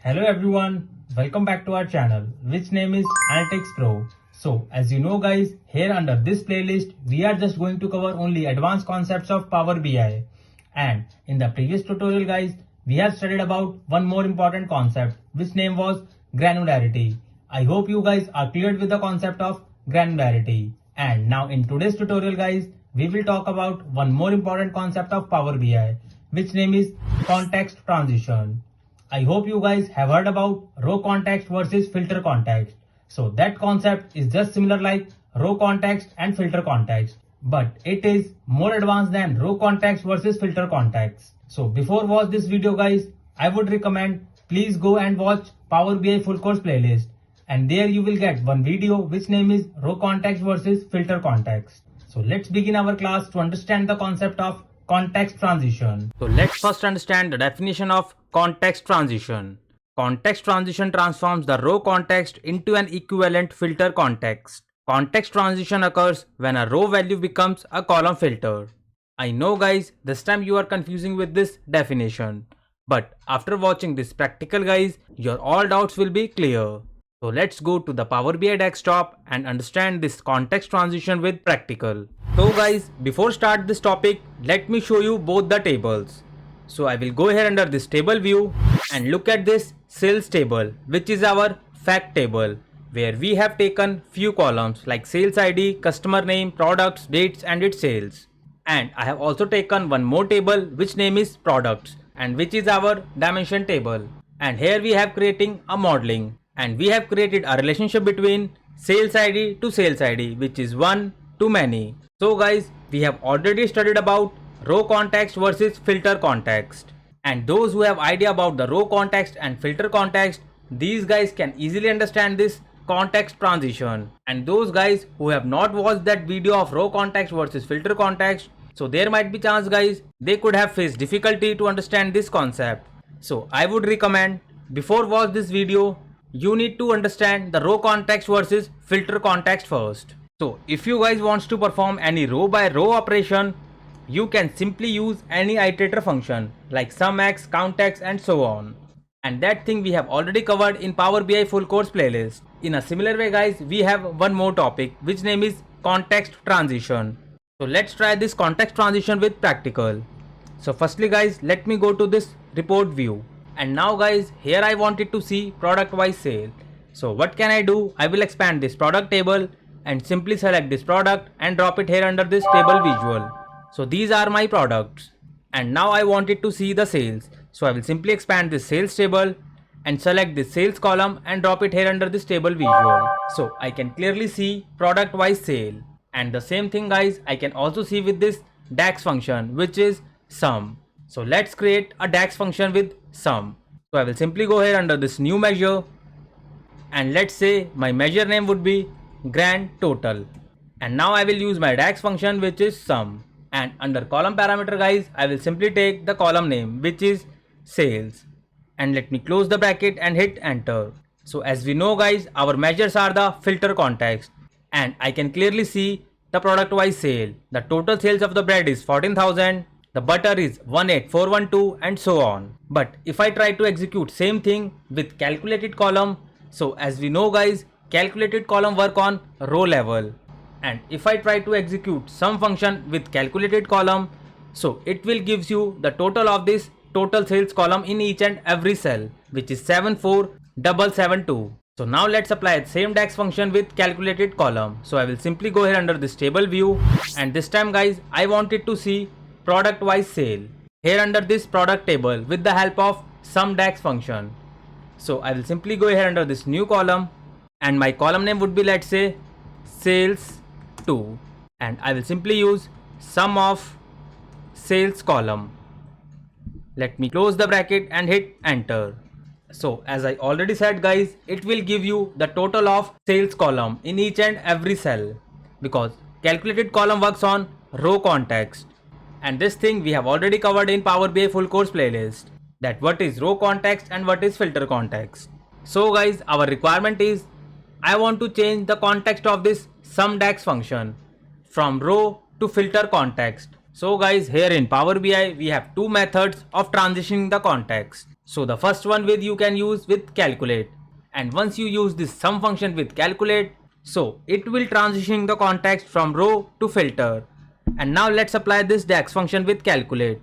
Hello everyone, welcome back to our channel, which name is Analytics Pro. So as you know guys, here under this playlist, we are just going to cover only advanced concepts of Power BI. And in the previous tutorial guys, we have studied about one more important concept, which name was granularity. I hope you guys are cleared with the concept of granularity. And now in today's tutorial guys, we will talk about one more important concept of Power BI, which name is context transition. I hope you guys have heard about row context versus filter context. So that concept is just similar like row context and filter context, but it is more advanced than row context versus filter context. So before watch this video guys, I would recommend please go and watch Power BI full course playlist, and there you will get one video which name is row context versus filter context. So let's begin our class to understand the concept of context transition. So let's first understand the definition of context transition. Context transition transforms the row context into an equivalent filter context. Context transition occurs when a row value becomes a column filter. I know guys, this time you are confusing with this definition, but after watching this practical guys, your all doubts will be clear. So let's go to the Power BI desktop and understand this context transition with practical. So guys, before start this topic, let me show you both the tables. So I will go here under this table view and look at this sales table, which is our fact table, where we have taken few columns like sales ID, customer name, products, dates and its sales. And I have also taken one more table which name is products and which is our dimension table. And here we have creating a modeling, and we have created a relationship between sales ID to sales ID, which is one to many. So guys, we have already studied about row context versus filter context. And those who have idea about the row context and filter context, these guys can easily understand this context transition. And those guys who have not watched that video of row context versus filter context, so there might be chance guys, they could have faced difficulty to understand this concept. So I would recommend before watch this video, you need to understand the row context versus filter context first. So if you guys wants to perform any row by row operation, you can simply use any iterator function like sumx, countx and so on. And that thing we have already covered in Power BI full course playlist. In a similar way guys, we have one more topic which name is context transition. So let's try this context transition with practical. So firstly guys, let me go to this report view. And now guys, here I wanted to see product wise sale. So what can I do? I will expand this product table and simply select this product and drop it here under this table visual. So these are my products. And now I wanted to see the sales. So I will simply expand this sales table and select this sales column and drop it here under this table visual. So I can clearly see product wise sale. And the same thing guys, I can also see with this DAX function, which is sum. So let's create a DAX function with sum. So I will simply go here under this new measure, and let's say my measure name would be grand total. And now I will use my DAX function which is sum. And under column parameter guys, I will simply take the column name which is sales. And let me close the bracket and hit enter. So as we know guys, our measures are the filter context. And I can clearly see the product wise sale. The total sales of the bread is 14,000. The butter is 18412 and so on. But if I try to execute same thing with calculated column, so as we know guys, calculated column work on row level. And if I try to execute some function with calculated column, so it will gives you the total of this total sales column in each and every cell, which is 74772. So now let's apply the same DAX function with calculated column. So I will simply go here under this table view, and this time guys, I wanted to see product wise sale here under this product table with the help of sum DAX function. So I will simply go here under this new column, and my column name would be, let's say, sales 2, and I will simply use sum of sales column. Let me close the bracket and hit enter. So as I already said guys, it will give you the total of sales column in each and every cell, because calculated column works on row context. And this thing we have already covered in Power BI full course playlist, that what is row context and what is filter context. So guys, our requirement is I want to change the context of this sum DAX function from row to filter context. So guys, here in Power BI, we have two methods of transitioning the context. So the first one you can use with calculate. And once you use this sum function with calculate, so it will transition the context from row to filter. And now let's apply this DAX function with calculate.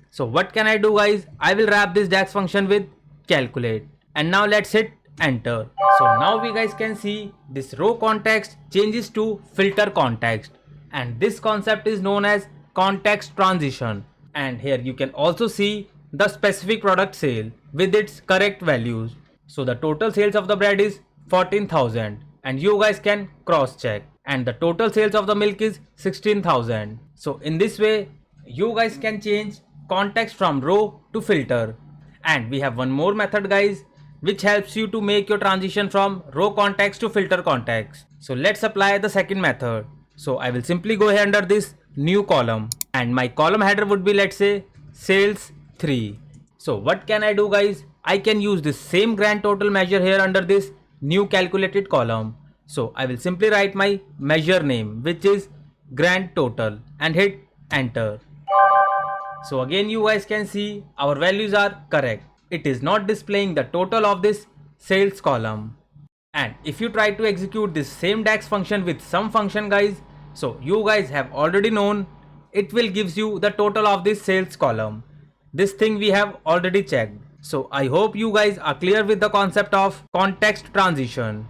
So what can I do guys? I will wrap this DAX function with calculate. And now let's hit enter. So now we guys can see this row context changes to filter context. And this concept is known as context transition. And here you can also see the specific product sale with its correct values. So the total sales of the bread is 14,000 and you guys can cross check, and the total sales of the milk is 16,000. So in this way you guys can change context from row to filter. And we have one more method guys which helps you to make your transition from row context to filter context. So let's apply the second method. So I will simply go here under this new column and my column header would be, let's say, sales 3. So what can I do guys? I can use this same grand total measure here under this new calculated column. So I will simply write my measure name which is grand total and hit enter. So again you guys can see our values are correct. It is not displaying the total of this sales column. And if you try to execute this same DAX function with sum function guys, so you guys have already known it will gives you the total of this sales column. This thing we have already checked. So I hope you guys are clear with the concept of context transition.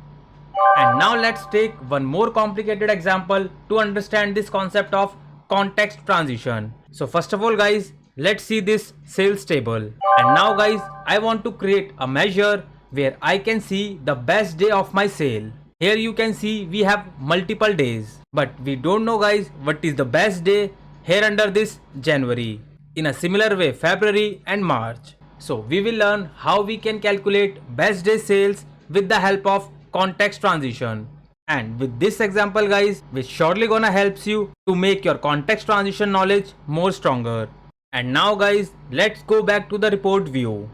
And now let's take one more complicated example to understand this concept of context transition. So first of all guys, let's see this sales table. And now guys, I want to create a measure where I can see the best day of my sale. Here you can see we have multiple days, but we don't know guys what is the best day here under this January. In a similar way February and March. So we will learn how we can calculate best day sales with the help of context transition. And with this example guys, which surely gonna helps you to make your context transition knowledge more stronger. And now guys, let's go back to the report view.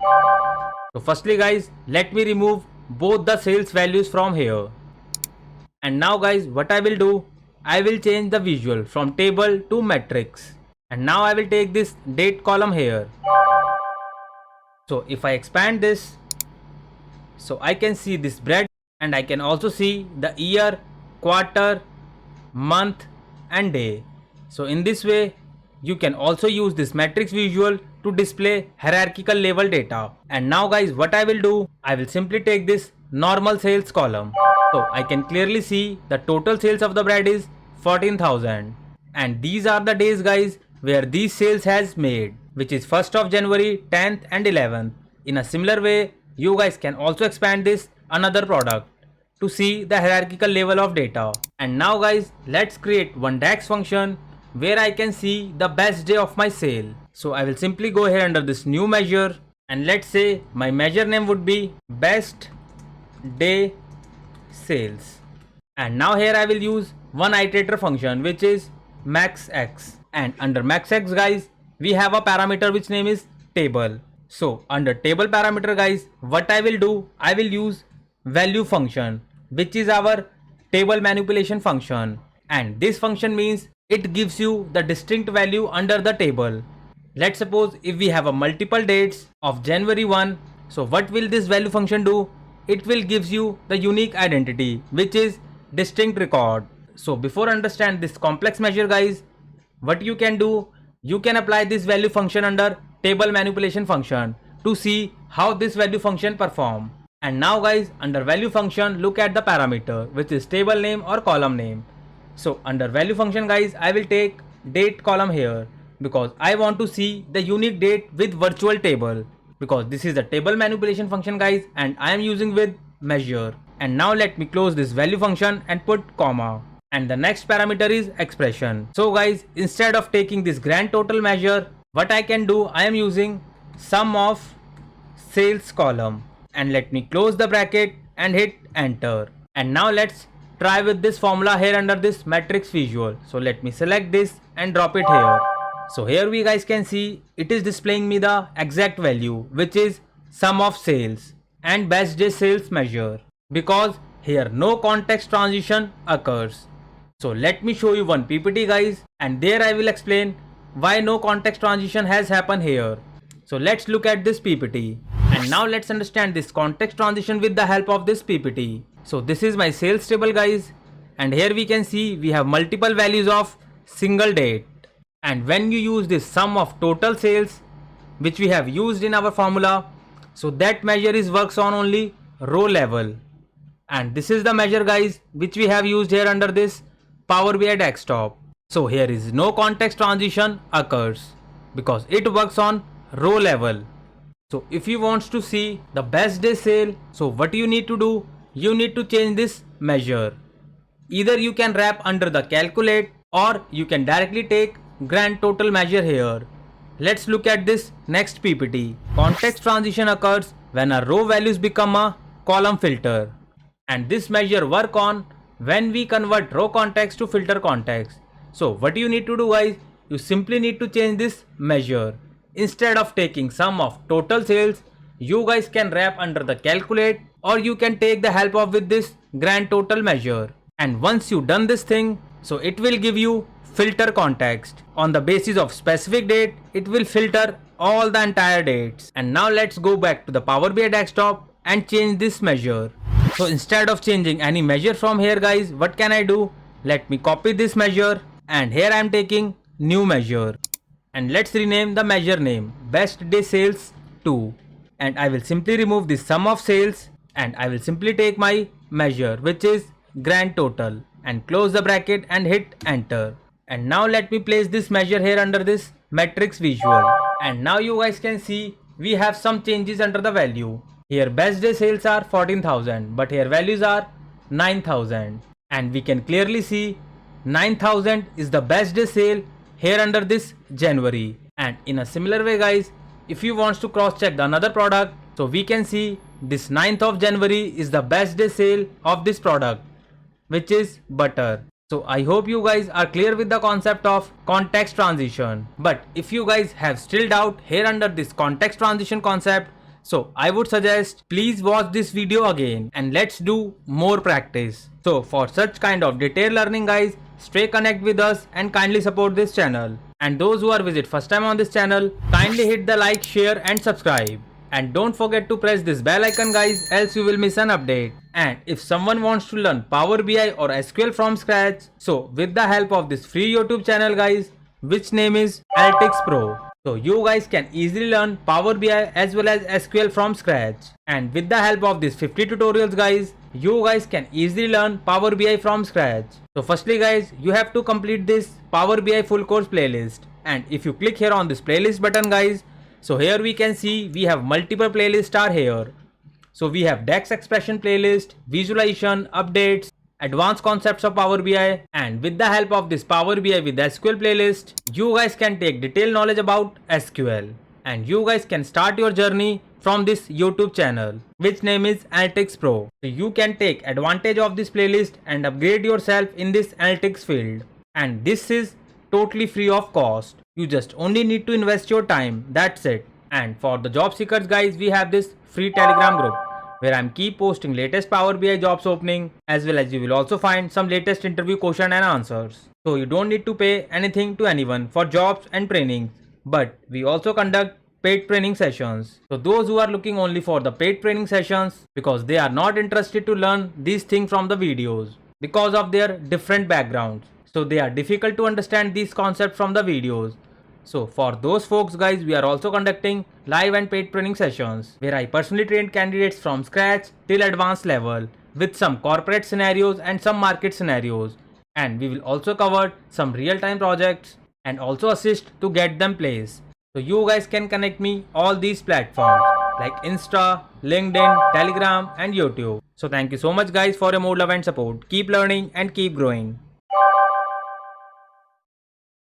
So firstly guys, let me remove both the sales values from here. And now guys, what I will do, I will change the visual from table to matrix. And now I will take this date column here. So if I expand this, so I can see this bread and I can also see the year, quarter, month and day. So in this way, you can also use this matrix visual to display hierarchical level data. And now guys, what I will do, I will simply take this normal sales column. So I can clearly see the total sales of the bread is 14,000. And these are the days guys where these sales has made, which is 1st of January, 10th and 11th. In a similar way, you guys can also expand this another product to see the hierarchical level of data. And now guys, let's create one DAX function where I can see the best day of my sale. So I will simply go here under this new measure and let's say my measure name would be best day sales. And now here I will use one iterator function which is maxx. And under maxx guys, we have a parameter which name is table. So under table parameter guys, what I will do, I will use value function which is our table manipulation function. And this function means it gives you the distinct value under the table. Let's suppose if we have a multiple dates of January 1, so what will this value function do? It will gives you the unique identity which is distinct record. So before understand this complex measure guys, what you can do, you can apply this value function under table manipulation function to see how this value function perform. And now guys, under value function, look at the parameter which is table name or column name. So under value function guys, I will take date column here because I want to see the unique date with virtual table, because this is the table manipulation function guys and I am using with measure. And now let me close this value function and put comma. And the next parameter is expression. So guys, instead of taking this grand total measure, what I can do, I am using sum of sales column. And let me close the bracket and hit enter. And now let's try with this formula here under this matrix visual. So let me select this and drop it here. So here we guys can see it is displaying me the exact value which is sum of sales and best day sales measure, because here no context transition occurs. So let me show you one PPT guys, and there I will explain why no context transition has happened here. So let's look at this PPT. And now let's understand this context transition with the help of this PPT. So this is my sales table guys. And here we can see we have multiple values of single date. And when you use this sum of total sales, which we have used in our formula, so that measure is works on only row level. And this is the measure guys which we have used here under this Power BI desktop. So here is no context transition occurs because it works on row level. So if you want to see the best day sale, so what you need to do, you need to change this measure. Either you can wrap under the calculate or you can directly take grand total measure here. Let's look at this next PPT. Context transition occurs when a row values become a column filter. And this measure work on when we convert row context to filter context. So what you need to do guys, you simply need to change this measure. Instead of taking sum of total sales, you guys can wrap under the calculate or you can take the help of with this grand total measure. And once you done this thing, so it will give you filter context. On the basis of specific date, it will filter all the entire dates. And now let's go back to the Power BI desktop and change this measure. So instead of changing any measure from here guys, what can I do? Let me copy this measure and here I am taking new measure. And let's rename the measure name best day sales 2. And I will simply remove the sum of sales and I will simply take my measure which is grand total and close the bracket and hit enter. And now let me place this measure here under this matrix visual. And now you guys can see we have some changes under the value. Here best day sales are 14,000 but here values are 9,000. And we can clearly see 9,000 is the best day sale here under this January. And in a similar way guys, if you want to cross check the another product, so we can see this 9th of January is the best day sale of this product, which is butter. So I hope you guys are clear with the concept of context transition. But if you guys have still doubt here under this context transition concept, so I would suggest please watch this video again and let's do more practice. So for such kind of detailed learning guys, stay connect with us and kindly support this channel. And those who are visit first time on this channel, kindly hit the like, share and subscribe. And don't forget to press this bell icon guys, else you will miss an update. And if someone wants to learn Power BI or SQL from scratch, so with the help of this free YouTube channel guys, which name is Analytics Pro. So you guys can easily learn Power BI as well as SQL from scratch. And with the help of these 50 tutorials guys, you guys can easily learn Power BI from scratch. So firstly guys, you have to complete this Power BI full course playlist. And if you click here on this playlist button guys, so here we can see we have multiple playlists are here. So we have DAX expression playlist, visualization, updates, advanced concepts of Power BI, and with the help of this Power BI with SQL playlist, you guys can take detailed knowledge about SQL. And you guys can start your journey from this YouTube channel, which name is Analytics Pro. So you can take advantage of this playlist and upgrade yourself in this analytics field. And this is totally free of cost. You just only need to invest your time, that's it. And for the job seekers guys, we have this free Telegram group where I'm keep posting latest Power BI jobs opening, as well as you will also find some latest interview question and answers. So you don't need to pay anything to anyone for jobs and trainings, but we also conduct paid training sessions. So those who are looking only for the paid training sessions because they are not interested to learn these things from the videos because of their different backgrounds. So they are difficult to understand these concepts from the videos. So for those folks guys, we are also conducting live and paid training sessions where I personally train candidates from scratch till advanced level with some corporate scenarios and some market scenarios. And we will also cover some real-time projects and also assist to get them placed. So you guys can connect me all these platforms like Insta, LinkedIn, Telegram and YouTube. So thank you so much guys for your more love and support. Keep learning and keep growing.